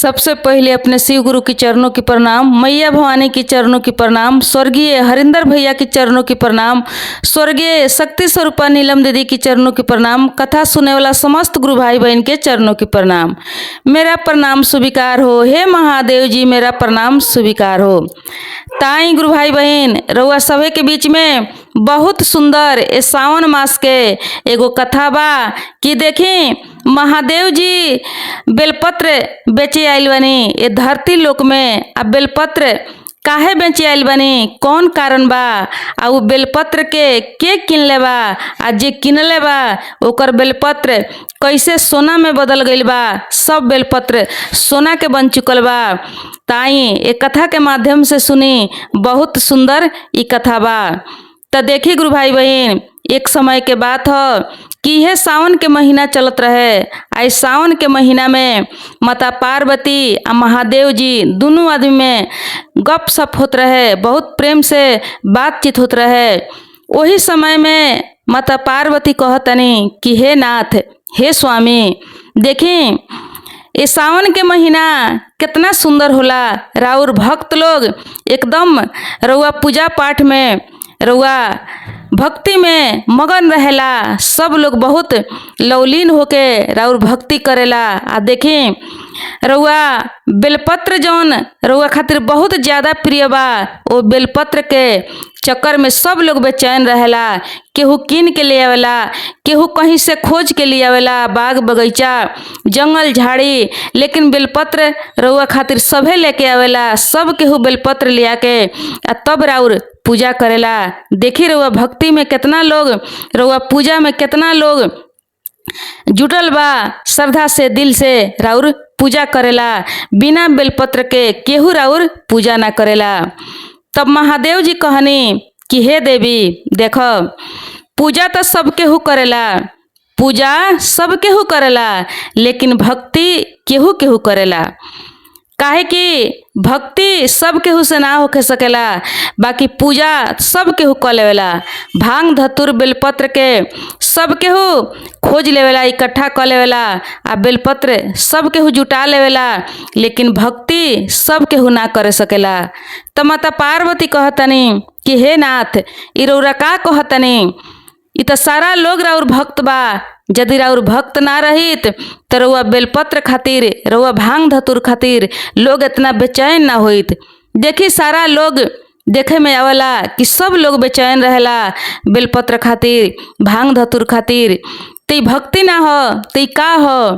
सबसे पहले अपने शिव गुरु के चरणों की प्रणाम, मैया भवानी के चरणों की प्रणाम, स्वर्गीय हरिंदर भैया के चरणों की प्रणाम, स्वर्गीय शक्ति स्वरूपा नीलम दीदी के चरणों की प्रणाम, कथा सुनने वाला समस्त गुरु भाई बहन के चरणों की प्रणाम। मेरा प्रणाम स्वीकार हो, हे महादेव जी मेरा प्रणाम स्वीकार हो। ताई गुरु भाई बहन रउआ सभे के बीच में बहुत सुंदर ए सावन मास के एगो कथा बा कि देखी महादेव जी बेलपत्र बेचे आइल बनी ये धरती लोक में। अब बेलपत्र काहे बेचे आइल बनी, कौन कारण बा, आ उ बेलपत्र के किनले बा, आ जे किनले बा ओकर बेलपत्र कैसे सोना में बदल गइल बा, सब बेलपत्र सोना के बन चुकल बा। ताई ये कथा के माध्यम से सुनी, बहुत सुंदर ई कथा बा। तो देखी गुरु भाई बहन, एक समय के बात ह कि यह सावन के महीना चलत रहे। आई सावन के महीना में माता पार्वती आ महादेव जी दोनों आदमी में गप सप होत रहे, बहुत प्रेम से बातचीत होत रहे। वही समय में माता पार्वती कहतनी कि हे नाथ, हे स्वामी, देखी ये सावन के महीना कितना सुंदर होला। राउर भक्त लोग एकदम रउआ पूजा पाठ में, रउआ भक्ति में मगन रहेला। सब लोग बहुत लवलीन होके राउर भक्ति करेला। आ देखी रउआ बेलपत्र जौन रउआ खातिर बहुत ज़्यादा प्रिय बा, वो बेलपत्र के चक्कर में सब लोग बेचैन रहेला। केहू कीन के ले आवेला, केहू कहीं से खोज के ले आवेला, बाग बगीचा जंगल झाड़ी, लेकिन बेलपत्र रउआ खातिर सभे लेके आवेला। सब केहू बेलपत्र ले आके तब राउर पूजा करेला। देखी रउआ भक्ति में कितना लोग, रउआ पूजा में कितना लोग जुटल बा, श्रद्धा से दिल से राउर पूजा करेला। बिना बेलपत्र के केहू राउर पूजा ना करेला। तब महादेव जी कहनी कि हे देवी, देखो पूजा तो सब केहू करेला, पूजा सब केहू करेला, लेकिन भक्ति केहू केहू करेला। काहे कि भक्ति सब केहू से ना होके सकेला, बाकी पूजा सब केहू कर लेवेला। भांग धतुर बेलपत्र के सब केहू खोज लेवेला, इकट्ठा कर लेवेला, आ बेलपत्र सब केहू जुटा लेवेला, लेकिन भक्ति सब केहू ना करे सकेला। तो माता पार्वती कहतनी कि हे नाथ, ई रउरा का कहतनी, ई तो सारा लोग राउर भक्त बा। यदि राउर भक्त ना रहित तो रउआ बेलपत्र खातिर, रउआ भांग धतुर खातिर लोग इतना बेचैन ना होइत। देखी सारा लोग देखे में आवेला कि सब लोग बेचैन रहेला बेलपत्र खातिर, भांग धतुर खातिर। तो भक्ति ना हो तो ई का हो,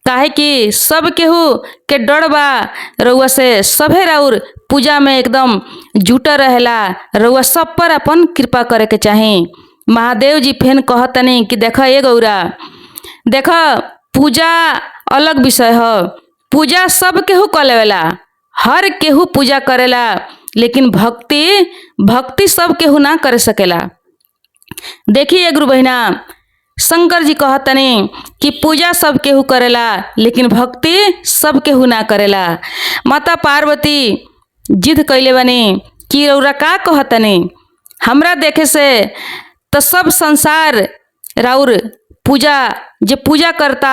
काहे कि सब केहू के डर बा रउआ से। सभे राउर पूजा में एकदम जुटा रहेला, रउआ सब पर अपन कृपा करे के चाही। महादेव जी फेन कहतनी कि देखा ये गौरा, देखा पूजा अलग विषय हो, पूजा सब केहू कर लेवेला, हर केहू पूजा करेला, लेकिन भक्ति सब केहू ना करे सकेला। देखिए गुरु बहिना, शंकर जी कहतनी कि पूजा सब केहू करेला, लेकिन भक्ति सब केहू ना करेला। माता पार्वती जिद कैले बनी कि रउरा का कहतनी, हमरा देखे से तो सब संसार राउर पूजा, जे पूजा करता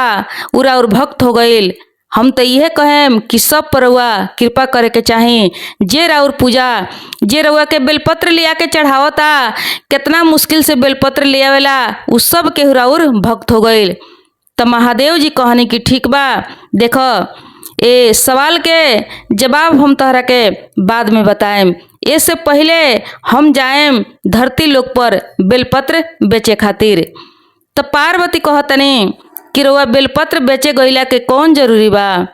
उ राउर भक्त हो गईल। हम तो यह कहेम कि सब पर रउआ कृपा करे के चाही। जे राउर पूजा, जे रउआ के बेलपत्र लिया के चढ़ावता, कितना मुश्किल से बेलपत्र ले आवेला, उ सब के राउर भक्त हो गईल। तो महादेव जी कहनी कि ठीक बा, देखो ए सवाल के जवाब हम तोहरा के बाद में बताएम। इससे पहले हम जाएम धरती लोक पर बेलपत्र बेचे खातिर। तो पार्वती कहतनी कि रउआ बेलपत्र बेचे गईला के कौन जरूरी बा,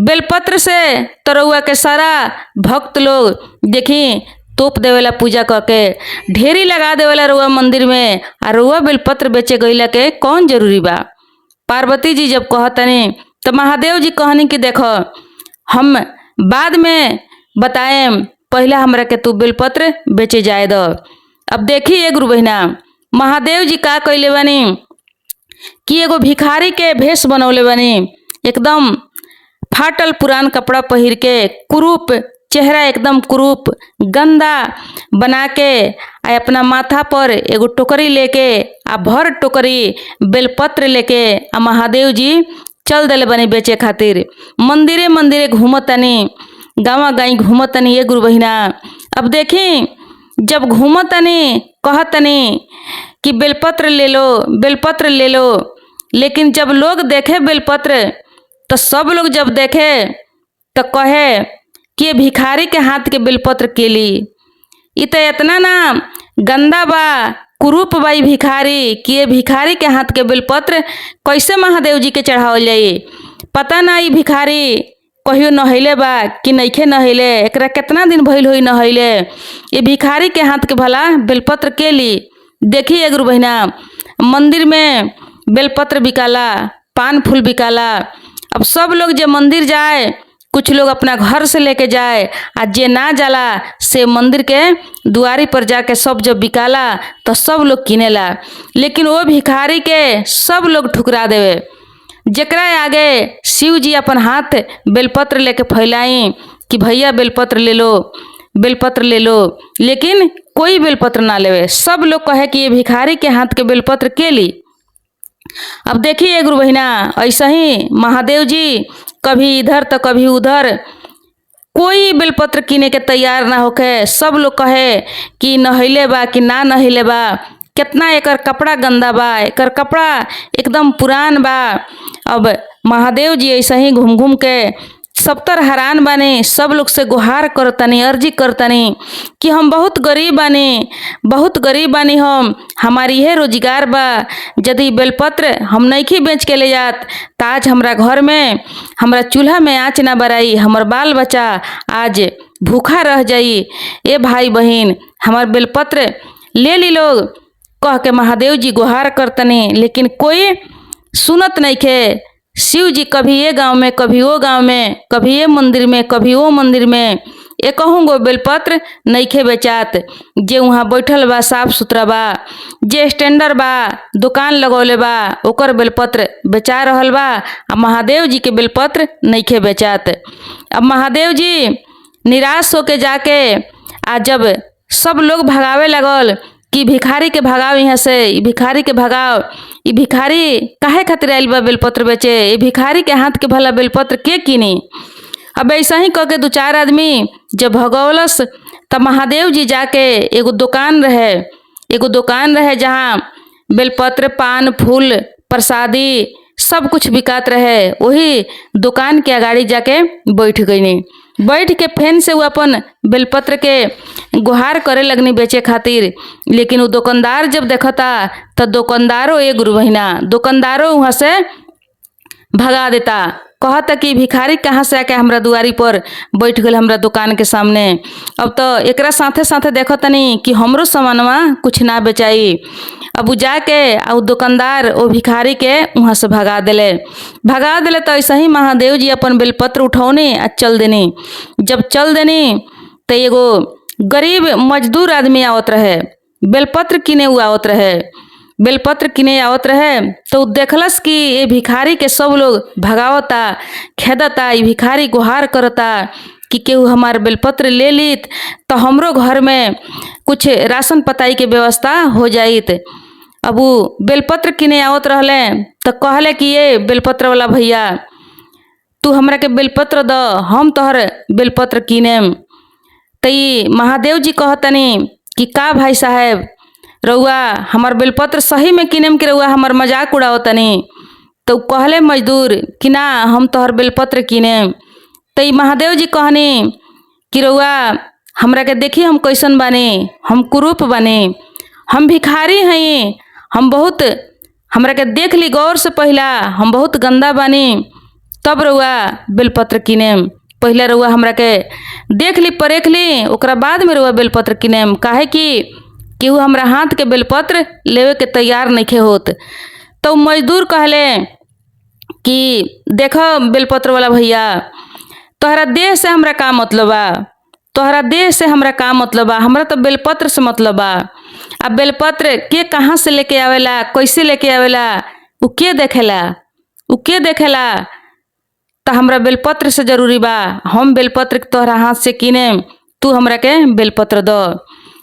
बेलपत्र से तो रउआ के सारा भक्त लोग देखी तोप देवेला, पूजा करके ढेरी लगा देवेला रउआ मंदिर में, आ रउआ बेलपत्र बेचे गईला के कौन जरूरी बा। पार्वती जी जब कहतनी तो महादेव जी कहनी कि देखो हम बाद में बताएम, पहला हमरा के तू बेलपत्र बेचे जाए दो। अब देखिए गुरु बहिना, महादेव जी का कैले बनी कि एगो भिखारी के भेष बनौले बनी, एकदम फाटल पुरान कपड़ा पहिर के, कुरूप चेहरा, एकदम कुरूप गंदा बना के, आ अपना माथा पर एगो टोकरी लेके, आ भर टोकरी बेलपत्र लेके आ महादेव जी चल दिले बनी बेचे खातिर। मंदिरे मंदिरे घूमतनी, गाँव गाई घूमतनी ये गुरु बहिना। अब देखी जब घूमतनी कहतनी कि बेलपत्र ले लो, बेलपत्र ले लो, लेकिन जब लोग देखे बेलपत्र तो सब लोग जब देखे तो कहे कि ये भिखारी के हाथ के बेलपत्र केली, इ तो इतना ना गंदा बा, कुरूप बाई भिखारी कि ये भिखारी के हाथ के बेलपत्र कैसे महादेव जी के चढ़ावल जाई। पता ना ई भिखारी कहियो नहैले बा कि नइखे नहैले, एकरा कितना दिन भइल होई नहैले। ये भिखारी के हाथ के भला बेलपत्र केली। देखिए गुरु बहिना, मंदिर में बेलपत्र बिकाला, पान फूल बिकाला। अब सब लोग जे मंदिर जाए, कुछ लोग अपना घर से लेके जाए, आ जे ना जाला से मंदिर के दुआरी पर जाके सब जब बिकाला तो सब लोग किनेला, लेकिन वो भिखारी के सब लोग ठुकरा देवे। जेकरा आगे शिव जी अपन हाथ बेलपत्र लेके फैलाई कि भैया बेलपत्र ले लो, बेलपत्र ले लो, लेकिन कोई बेलपत्र ना लेवे। सब लोग कहे कि ये भिखारी के हाथ के बेलपत्र केली। अब देखिए गुरु बहिना, ऐसा ही महादेव जी कभी इधर तो कभी उधर, कोई बेलपत्र किने के तैयार ना होके। सब लोग कहे कि नहैले बा कि ना नहैले बा, कितना एकर कपड़ा गंदा बा, एकर कपड़ा एकदम पुरान बा। अब महादेव जी ऐसा ही घूम घूम के सबतर हैरान बानी, सब लोग से गुहार करतनी, अर्जी करतनी कि हम बहुत गरीब बानी, बहुत गरीब बानी, हम हमारी यह रोजगार बा। यदि बेलपत्र हम नइखी बेच के ले जात त आज हमरा घर में, हमरा चूल्हा में आँच ना बराई, हमर बाल बच्चा आज भूखा रह जाई। ए भाई बहन, हमार बेलपत्र ले ली लोग कह के महादेव जी गुहार करतनी, लेकिन कोई सुनत नइखे। शिव जी कभी ये गांव में, कभी वो गांव में, कभी ये मंदिर में, कभी वो मंदिर में, एकहूँ गो बेलपत्र नइखे बेचात। जे वहाँ बैठल बा साफ सुथरा बा, जे स्टैंडर बा, दुकान लगौले बा, ओकर बेलपत्र बेचा रहल बा, आ महादेव जी के बेलपत्र नइखे बेचात। अब महादेव जी निराश होके जाके आ जब सब लोग भगावे लगल कि भिखारी के भगाव यहाँ से, भिखारी के भगाव, ये भिखारी काहे खातिर आइल बा बेलपत्र बेचे, ये भिखारी के हाथ के भला बेलपत्र के किनी। अब ऐसा ही कह के दो चार आदमी जब भगौलस तब महादेव जी जाके एगो दुकान रहे जहाँ बेलपत्र, पान फूल, प्रसादी सब कुछ बिकात रहे। वही दुकान के अगाड़ी जाके बैठ गईनी। बैठ के फेन से वो अपन बेलपत्र के गुहार करे लगनी बेचे खातिर। लेकिन वो दुकानदार जब देखता तो दुकानदारों, ए गुरु बहिना, दुकानदारों वहाँ से भगा देता, कहता कि भिखारी कहाँ से आके हमरा दुआरी पर बैठ गए हमरा दुकान के सामने। अब तो एकरा साथे साथे देखतनी कि हमरो सामानवा कुछ ना बेचाई। अब वो जाके आ दुकानदार ओ भिखारी के वहाँ से भगा दिले। तो ऐसा ही महादेव जी अपन बेलपत्र उठौनी आ चल देनी। जब चल देनी तो एगो गरीब मजदूर आदमी आवत रहे, बेलपत्र किने हुआ आवत रहे, बेलपत्र किने आवत रहे तो देखलस कि ये भिखारी के सब लोग भगावता, खेदता, ये भिखारी गुहार करता कि केहू हमार बेलपत्र ले लीत तो हमरो घर में कुछ राशन पताई के व्यवस्था हो जाइत। अब वो बेलपत्र किने आवत रहले तो कहले कि ये बेलपत्र वाला भैया, तू हमरा के बेलपत्र द, हम तोहर बेलपत्र किनेम। तो ये महादेव जी कहतनी कि का भाई साहेब, रउआ हमार बेलपत्र सही में किनेम कि रउआ हमार मजाक उड़ावतनी। तो कहले मजदूर कि ना, हम तोहर बेलपत्र किनेम। तो ये महादेव जी कहनी कि रउआ हमरा के देखी हम कैसन बानी, हम कुरूप बानी, हम भिखारी हई, हम बहुत, हमरा के देख ली गौर से पहला, हम बहुत गंदा बानी, तब रउआ बेलपत्र किनेम। पहले रउआ हमरा के देख ली, परेख ली, ओकरा बाद में रउआ बेलपत्र किनेम। काहे कि केहू हमरा हाथ के बेलपत्र लेवे के तैयार नइखे होत। तो मजदूर कहले कि देखो बेलपत्र वाला भैया, तोहरा देह से हमरा का मतलब बा, तोहरा देह से हमरा का मतलब बा, हमरा तो बेलपत्र से मतलब बा। अब बेलपत्र के कहाँ से लेके आवेला, कैसे लेके आवेला, उ के देखेला, उ के देखेला। तो हमरा बेलपत्र से जरूरी बा, हम बेलपत्र तोहरा हाथ से किने, तू हमरा के बेलपत्र दो।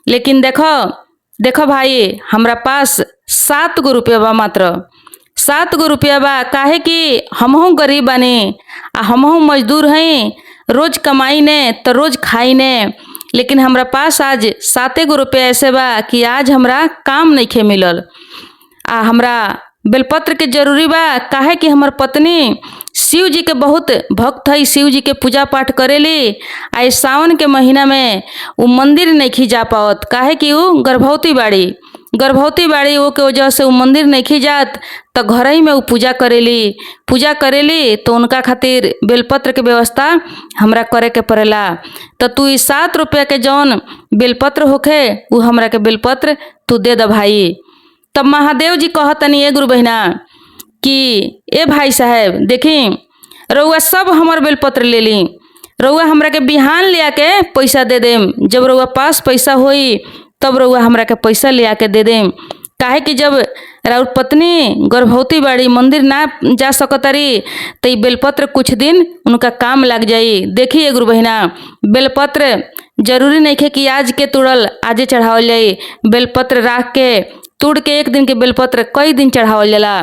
लेकिन देखो भाई, हमरा पास 7 गो रुपया बा, मात्र 7 गो रुपया बा, काहे कि हमहू गरीब बानी आ हमहू मजदूर हई, रोज कमाई ने तो रोज खाई ने, लेकिन हमरा पास आज 7 गो रुपया ऐसे बा कि आज हमरा काम नइखे मिलल आ हमरा बेलपत्र के जरूरी बा, काहे कि हमर पत्नी शिव जी के बहुत भक्त है, शिव जी के पूजा पाठ करेली आ इस सावन के महीना में वो मंदिर नहीं जा पावत, काहे कि वो गर्भवती बाड़ी वो के वजह से वो मंदिर नहीं जात, तो घर ही में वो पूजा करेली तो उनका खातिर बेलपत्र के व्यवस्था हमरा करे के पड़ेला। तो तू इस 7 रुपया के जौन बेलपत्र होखे वो हमरा के बेलपत्र तू दे द भाई। तब महादेव जी कहतनी ए गुरु बहिना कि ए भाई साहब देखी रउआ सब हमर बेलपत्र ले ली, रउआ हमरा के बिहान ले आके पैसा दे देम, जब रउआ पास पैसा होई तब रउआ हमरा के पैसा ले आके दे देम, काहे कि जब राउर पत्नी गर्भवती बाड़ी मंदिर ना जा सकतारी तो बेलपत्र कुछ दिन उनका काम लग जाई। देखिए गुरु बहिना बेलपत्र जरूरी नहीं है कि आज के तुड़ल आजे चढ़ावल जाई, बेलपत्र राख के तुड़ के 1 दिन के बेलपत्र कई दिन चढ़ावल जाला।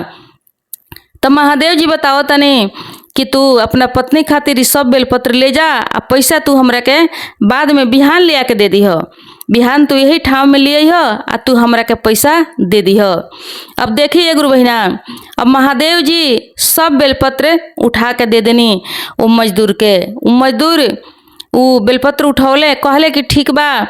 तब महादेव जी बताओ तनी कि तू अपना पत्नी खातिर सब बेलपत्र ले जा आ पैसा तू हमरा के बाद में बिहान ले आके दे दीह, बिहान तू यही ठाव में ले आ तू हमरा के पैसा दे दीह। अब देखिए गुरु बहिना अब महादेव जी सब बेलपत्र उठा के दे देनी वो मजदूर के, वो मजदूर वो बेलपत्र उठौले, कहले कि ठीक बा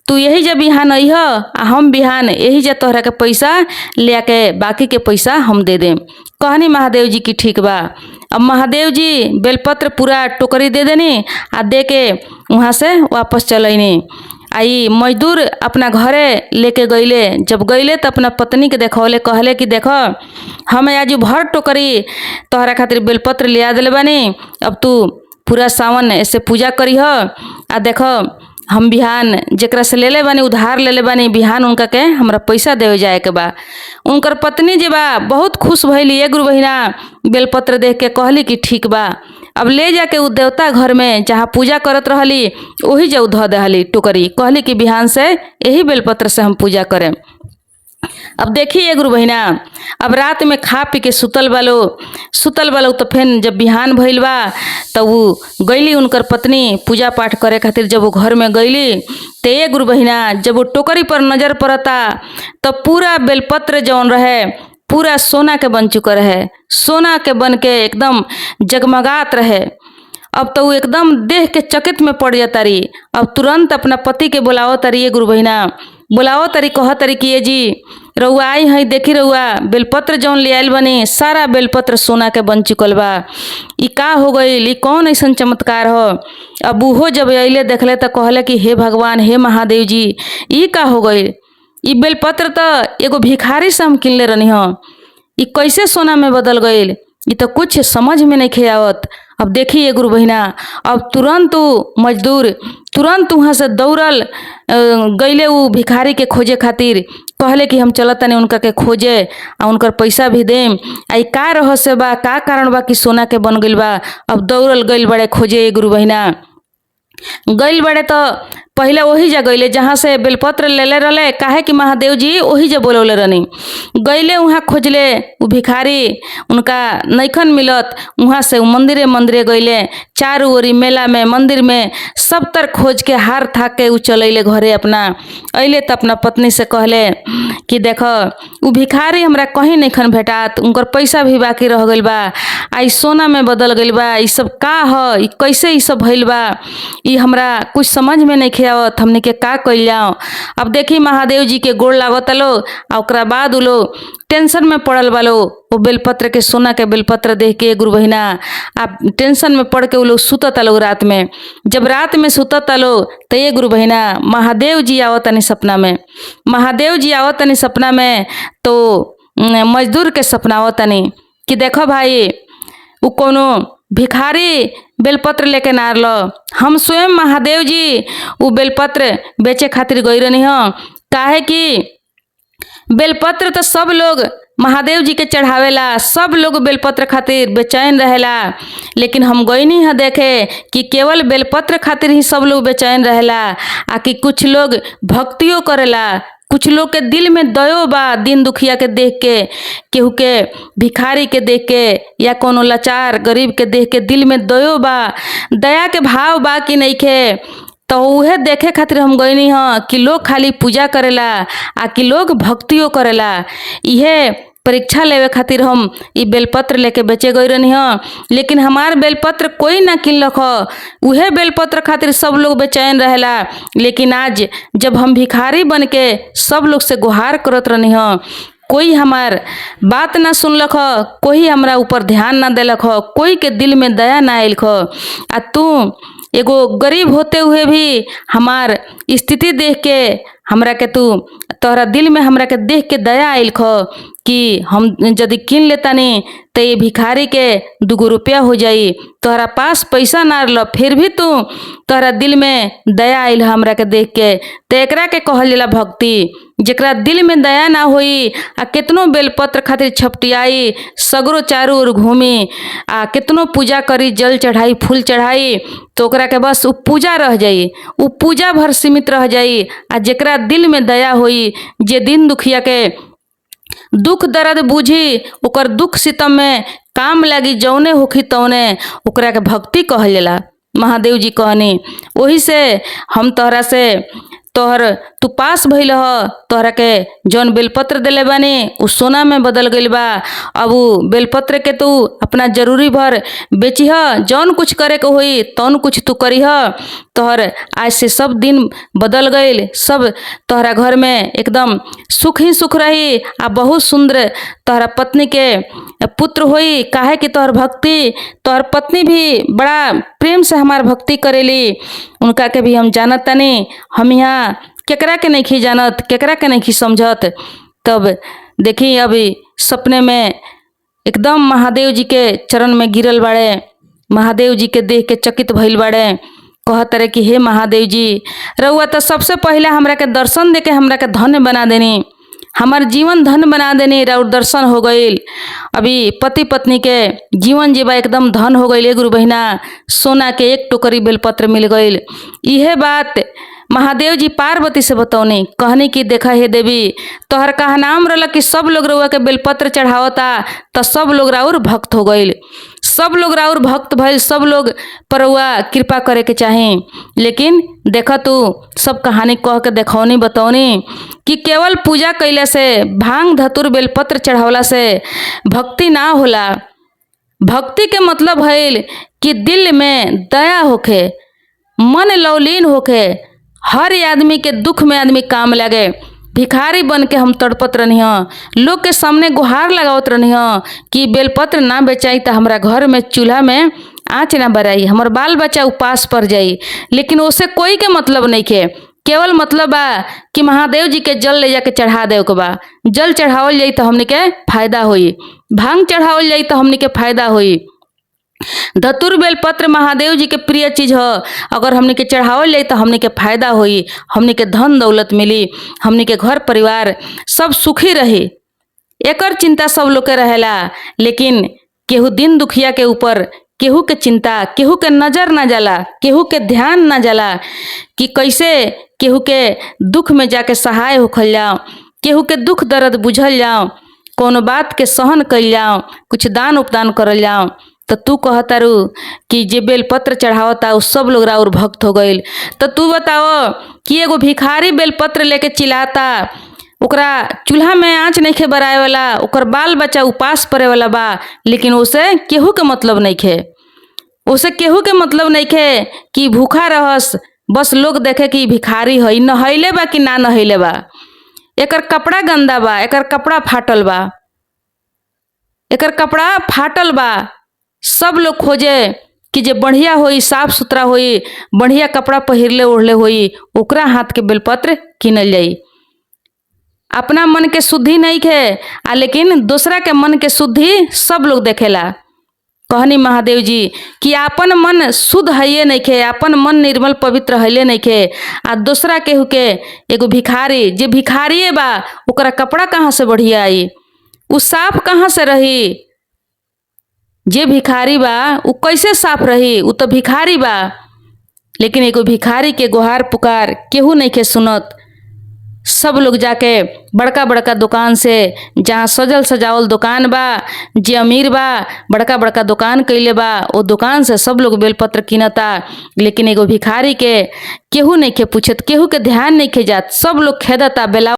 तू यही जब बिहान अइह आ हम बिहान यही जा तोहरा के पैसा ले आके बाकी के पैसा हम दे देम। कहनी महादेव जी की ठीक बा। अब महादेव जी बेलपत्र पूरा टोकरी दे देनी आ दे के वहाँ से वापस चलैनी। आई मजदूर अपना घरे लेके गईले, जब गईले तो अपना पत्नी के देखौले, कहले कि देखो हम आज भर टोकरी तोहरा खातिर बेलपत्र ले आ दिले बानी, अब तू पूरा सावन ऐसे पूजा करीह आ देखो हम बिहान जेकरा से ले ले बानी उधार ले ले बानी बिहान उनका के हमरा पैसा देवे जाए के बा। उनकर पत्नी जी बा बहुत खुश भइली ए गुरु बहिना बेलपत्र देख के, कहली कि ठीक बा। अब ले जाके उ देवता घर में जहाँ पूजा करत रहली वही जा धो दहली टोकरी, कहली कि बिहान से यही बेलपत्र से हम पूजा करें। अब देखिए गुरु बहिना अब रात में खा पी के सुतल बालो तो फिर जब बिहान भइल बा तो वो गईली उनकर पत्नी पूजा पाठ करे खातिर, जब वो घर में गईली तो ये गुरु बहिना जब वो टोकरी पर नजर पड़ता तो पूरा बेलपत्र जौन रहे पूरा सोना के बन चुका रहे, सोना के बन के एकदम जगमगात रहे। अब तो वो एकदम देख के चकित में पड़ जाता रही। अब तुरंत अपना पति के बुलाओ तारी ये गुरु बहिना बुलाओ तारी, कह तारी कि ये जी रउआ आई है, देखी रउआ बेलपत्र जौन ले आयल बनी सारा बेलपत्र सोना के बन चुकल बा, ई का हो गई, कौन ऐसा चमत्कार हो। अब उहो जब अइले देखले तो कहले कि हे भगवान हे महादेव जी ई का हो गई, ई बेलपत्र तो एगो भिखारी से हम किनले रहनी हो, ई कैसे सोना में बदल गई, ये तो कुछ समझ में नहीं आवत। अब देखिए गुरु बहिना अब तुरंत मजदूर तुरंत वहाँ से दौड़ल गईले वो भिखारी के खोजे खातिर, कहले कि हम चलत तनी उनका के खोजे आ उनकर पैसा भी देम, आई का रहस्य बा का कारण बा कि सोना के बन गइल बा। अब दौड़ल गइल बड़े खोजे गुरु बहिना, गइल बड़े तो पहले वही जा गईले जहाँ से बेलपत्र लेले रहले, काहे कि महादेव जी वही जा बोलौले रहनी, गईले वहाँ खोजले वो भिखारी उनका नैखन मिलत, वहाँ से मंदिरे गईले, चारों ओरी मेला में मंदिर में सब तर खोज के हार थाक के उ चलैले घरे अपना। अइले तो अपना पत्नी से कहले कि देखो वो भिखारी हमरा कहीं नैखन भेटात, उनकर पैसा भी बाकी रह गइल बा, आई सोना में बदल गइल बा, ई सब का ह, ई कैसे ई सब भइल बा, ई हमरा कुछ समझ में नहीं आवत, हमने के का कइल जाओ। अब देखी महादेव जी के गोड़ लागत लो आ ओकरा बाद उ लोग टेंशन में पड़ल बालो, वो बेलपत्र के सोना के बेलपत्र देख के गुरु बहिना आप टेंशन में पड़ के वो लोग सुतत लोग रात में। जब रात में सुतत लो तो ये गुरु बहिना महादेव जी आवतनी सपना में, महादेव जी आवतनी सपना में तो मजदूर के सपना आवतनी कि देखो भाई वो कोनो भिखारी बेलपत्र लेके ना लो, हम स्वयं महादेव जी वो बेलपत्र बेचे खातिर गई रहनी हो, काहे कि बेलपत्र तो सब लोग महादेव जी के चढ़ावेला, सब लोग बेलपत्र खातिर बेचैन रहेला। लेकिन हम गईनी है देखे कि केवल बेलपत्र खातिर ही सब लोग बेचैन रहेला, आ कि कुछ लोग भक्तियों करेला। कुछ लोग के दिल में दयो बा, दिन दुखिया के देख के, केहू के भिखारी के देख के, या कोनो लाचार गरीब के देख के दिल में दयो बा, दया के भाव बा कि नइखे। तो उहे देखे खातिर हम गईनी ह कि लोग खाली पूजा करेला आ कि लोग भक्तियों करेला। इहे परीक्षा लेवे खातिर हम ई बेलपत्र लेके बेचे गई रहनी ह। लेकिन हमार बेलपत्र कोई ना किनलक ह, उहे बेलपत्र खातिर सब लोग बेचैन रहेला। लेकिन आज जब हम भिखारी बन के सब लोग से गुहार करत रहनी ह, कोई हमार बात ना सुनलक ह, कोई हमरा ऊपर ध्यान ना देलक ह, कोई के दिल में दया ना आइल ह। आ तू एगो गरीब होते हुए भी हमार स्थिति देख के हमरा के तोहरा दिल में हमरा के देख के दया आइल ख कि हम यदि किन लेतानी तो ये भिखारी के 2 रुपया हो जाई। तोहरा पास पैसा ना रहल, फिर भी तोहरा दिल में दया आइल हमरा के देख के, तो एकरा के कहल जाला भक्ति। जेकरा दिल में दया ना होई आ कितनो बेलपत्र खातिर छपटियाई, सगरो चारू ओर घूमी आ कितनो पूजा करी, जल चढ़ाई, फूल चढ़ाई, तो ओकरा के बस उ पूजा रह जाई, उ पूजा भर सीमित रह जाई। आ जेकरा दिल में दया होई, जे दिन दुखिया के दुख दर्द बूझी, ओकर दुख सितम में काम लागी, जौने होखी तौने, ओकरा के भक्ति कहल जाला। महादेव जी कहनी, वही से हम तोहरा से तू पास भइल ह, तोहरा के जौन बेलपत्र देले बानी उ सोना में बदल गइल बा। अब उ बेलपत्र के तू अपना जरूरी भर बेची ह, जौन कुछ करे के होई तौन कुछ तू करी ह। तोहर आज से सब दिन बदल गइल, सब तोहरा घर में एकदम सुख ही सुख रही। आ बहुत सुंदर तोहरा पत्नी के पुत्र होई, काहे कि तोहर पत्नी भी बड़ा प्रेम से हमार भक्ति करेली। उनका के भी हम जानत तनी, हम यहाँ केकरा के नहीं जानत, केकरा के नहीं समझत। तब देखी अभी सपने में एकदम महादेव जी के चरण में गिरल बाड़े, महादेव जी के देख के चकित भइल बाड़े। कहत रहे कि हे महादेव जी, रउआ तो सबसे पहले हमरा के दर्शन दे के हमरा के धन्य बना देनी, हमार जीवन धन बना देनी, राउर दर्शन हो गईल। अभी पति पत्नी के जीवन जीवा एकदम धन हो गईल। गुरु बहिना, सोना के 1 टोकरी बेलपत्र मिल गईल। इहे बात महादेव जी पार्वती से बतौनी, कहनी कि देखा हे देवी, तोहर कहा नाम रहला कि सब लोग रउआ के बेलपत्र चढ़ावता, तो सब लोग राउर भक्त हो गईल, सब लोग राउर भक्त भइल, सब लोग पर रउआ कृपा करे के चाही। लेकिन देखा तू सब कहानी कह के देखौनी, बतौनी कि केवल पूजा कैले से, भांग धतुर बेलपत्र चढ़ावला से भक्ति ना होला। भक्ति के मतलब भइल कि दिल में दया होखे, मन लवलीन होखे, हर आदमी के दुख में आदमी काम लगे। भिखारी बन के हम तड़पत रहनी ह, लोग के सामने गुहार लगावत रहनी ह कि बेलपत्र ना बेचाई तो हमरा घर में चूल्हा में आँच ना बराई, हमर बाल बच्चा उपास पर जाई। लेकिन उससे कोई के मतलब नहीं के, केवल मतलब बा कि महादेव जी के जल ले जाके चढ़ा देव के बा। जल चढ़ावल जाई तो हमनी के फायदा होई, भांग चढ़ावल जाई तो हमनी के फायदा होई। धतुर बेलपत्र महादेव जी के प्रिय चीज ह, अगर हमनी के चढ़ावल जाई तो हमनी के फायदा होई, हमनी के धन दौलत मिली, हमनी के घर परिवार सब सुखी रही। एकर चिंता सब लोग के रहेला। लेकिन केहू दिन दुखिया के ऊपर केहू के चिंता, केहू के नजर ना जाला, केहू के ध्यान ना जाला कि कैसे केहू के दुख में जाके सहाय होखल जाओ, केहू के दुख दर्द बुझल जाओ, कोनो बात के सहन कइल जाओ, कुछ दान उपदान करल जाओ। तो तू कहतारू कि जे बेलपत्र चढ़ावता उ सब लोग राउर भक्त हो गईल। तो तू बताओ कि एगो भिखारी बेलपत्र लेके चिल्लाता, ओकरा चूल्हा में आँच नहीं खे बराए वाला, ओकर बाल बच्चा उपास पड़े वाला बा, लेकिन उसे केहू के मतलब नहीं खे, उसे केहू के मतलब नहीं खे कि भूखा रहस, बस लोग देखे कि भिखारी है, नहैले बा कि ना नहैले बा, एकर कपड़ा गंदा बा, एकर कपड़ा फाटल बा, एकर कपड़ा फाटल बा। सब लोग खोजे कि जे बढ़िया होई, साफ सुथरा होई, बढ़िया कपड़ा पहिरले ओढ़ले होई, ओकरा हाथ के बेलपत्र किनल जाई। अपना मन के शुद्धि नहीं खे लेकिन दूसरा के मन के शुद्धि सब लोग देखेला। कहनी महादेव जी कि आपन मन शुद्ध है नहीं खे, आपन मन निर्मल पवित्र है नहीं खे, आ दूसरा केहू के एगो भिखारी जे भिखारिये बा ओकरा कपड़ा कहाँ से बढ़िया आई। उ साफ कहाँ से रही? जे भिखारी बा उ कैसे साफ रही? उ तो भिखारी बा। लेकिन एगो भिखारी के गुहार पुकार केहू नइखे सुनत। सब लोग जाके बड़का बड़का दुकान से, जहाँ सजल सजावल दुकान बा, जे अमीर बा बड़का बड़का दुकान कइले बा, ओ दुकान से सब लोग बेलपत्र किनता। लेकिन एगो भिखारी के केहू नइखे पूछत, केहू के ध्यान नइखे जात। सब लोग खेदता बेला